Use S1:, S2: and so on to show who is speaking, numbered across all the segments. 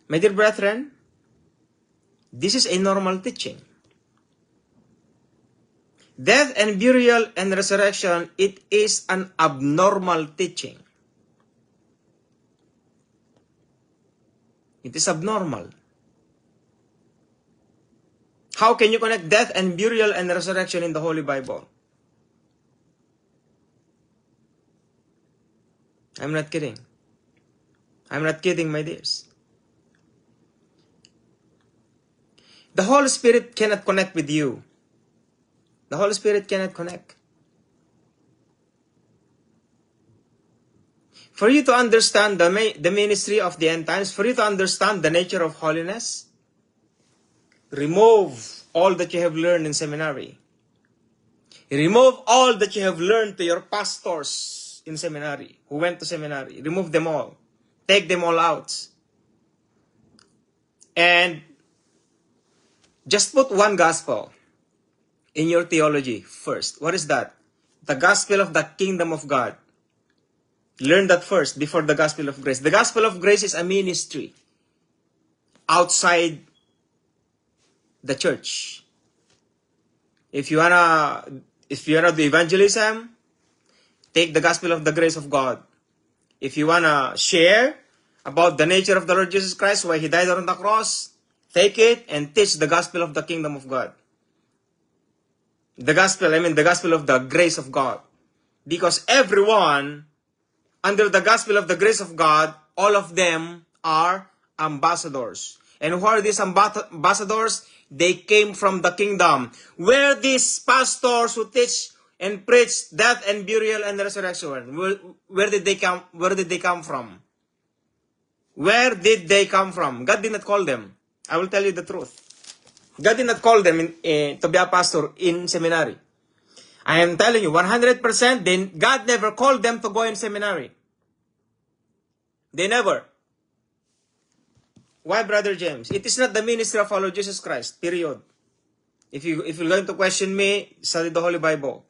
S1: My dear brethren, this is a normal teaching. Death and burial and resurrection, it is an abnormal teaching. It is abnormal. How can you connect death and burial and resurrection in the Holy Bible? I'm not kidding. I'm not kidding, my dears. The Holy Spirit cannot connect with you. The Holy Spirit cannot connect. For you to understand the ministry of the end times, for you to understand the nature of holiness, remove all that you have learned in seminary. Remove all that you have learned to your pastors in seminary, who went to seminary. Remove them all. Take them all out. And just put one gospel in your theology first. What is that? The gospel of the kingdom of God. Learn that first before the gospel of grace. The gospel of grace is a ministry outside the church. If you wanna do evangelism, take the gospel of the grace of God. If you wanna share about the nature of the Lord Jesus Christ, why He died on the cross, take it and teach the gospel of the kingdom of God. The gospel of the grace of God. Because everyone under the gospel of the grace of God, all of them are ambassadors. And who are these ambassadors? They came from the kingdom. Where these pastors who teach and preach death and burial and resurrection, where did they come? Where did they come from? Where did they come from? God did not call them. I will tell you the truth. God did not call them to be a pastor in seminary. I am telling you, 100%, then God never called them to go in seminary. They never. Why, Brother James? It is not the ministry of our Lord Jesus Christ, period. If you're going to question me, study the Holy Bible.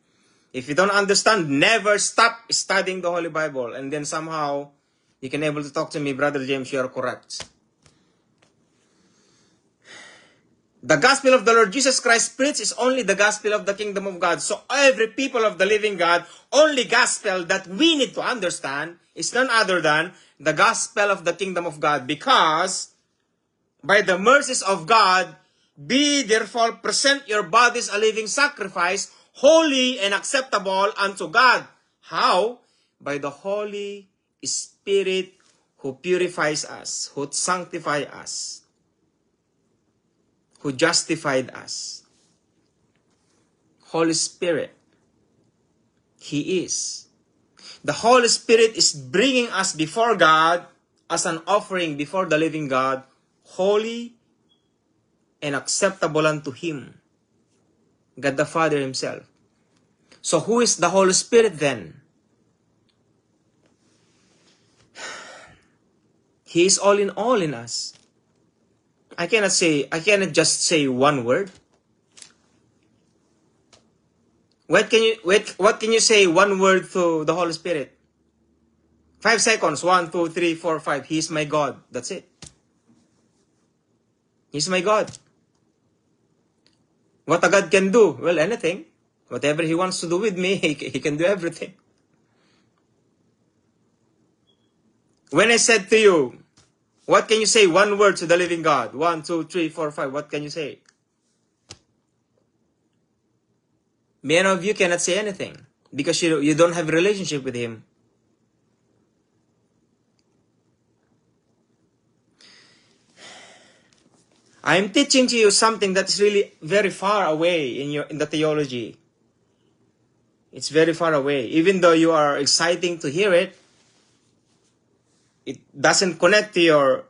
S1: If you don't understand, never stop studying the Holy Bible. And then somehow, you can able to talk to me, Brother James, you are correct. The gospel of the Lord Jesus Christ preached is only the gospel of the kingdom of God. So every people of the living God, only gospel that we need to understand is none other than the gospel of the kingdom of God. Because by the mercies of God, be therefore present your bodies a living sacrifice, holy and acceptable unto God. How? By the Holy Spirit who purifies us, who sanctifies us, who justified us. Holy Spirit, He is. The Holy Spirit is bringing us before God as an offering before the living God, holy and acceptable unto Him, God the Father Himself. So who is the Holy Spirit then? He is all in us. I cannot just say one word. What can you say one word to the Holy Spirit? 5 seconds. 1, 2, 3, 4, 5. He is my God. That's it. He's my God. What a God can do? Well, anything. Whatever He wants to do with me, He can do everything. When I said to you, what can you say one word to the living God? 1, 2, 3, 4, 5. What can you say? Many of you cannot say anything because you don't have a relationship with Him. I am teaching to you something that is really very far away in the theology. It's very far away. Even though you are exciting to hear it, it doesn't connect to your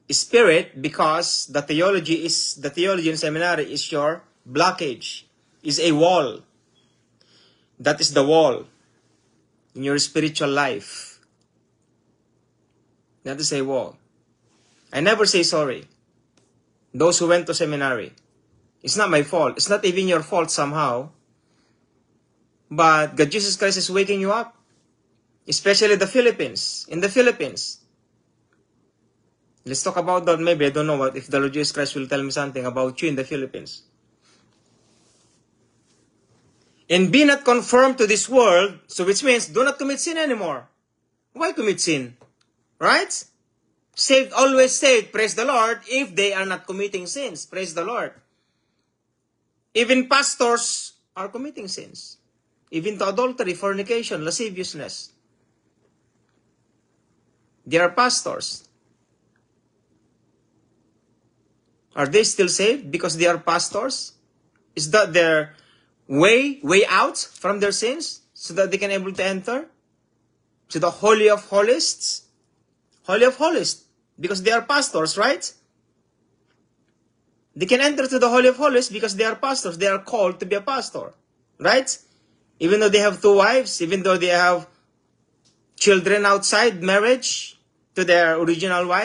S1: spirit because the theology in seminary is your blockage, is a wall. That is the wall in your spiritual life. That is a wall. I never say sorry. Those who went to seminary, it's not my fault. It's not even your fault somehow. But God Jesus Christ is waking you up. Especially the Philippines. In the Philippines. Let's talk about that. Maybe, I don't know what if the Lord Jesus Christ will tell me something about you in the Philippines. And be not conformed to this world, so which means do not commit sin anymore. Why commit sin? Right? Saved, always saved, praise the Lord, if they are not committing sins. Praise the Lord. Even pastors are committing sins. Even to adultery, fornication, lasciviousness. They are pastors. Are they still saved because they are pastors? Is that their way out from their sins so that they can able to enter to the Holy of Holies? Holy of Holies, because they are pastors, right? They can enter to the Holy of Holies because they are pastors. They are called to be a pastor, right? Even though they have 2 wives, even though they have children outside marriage to their original wife.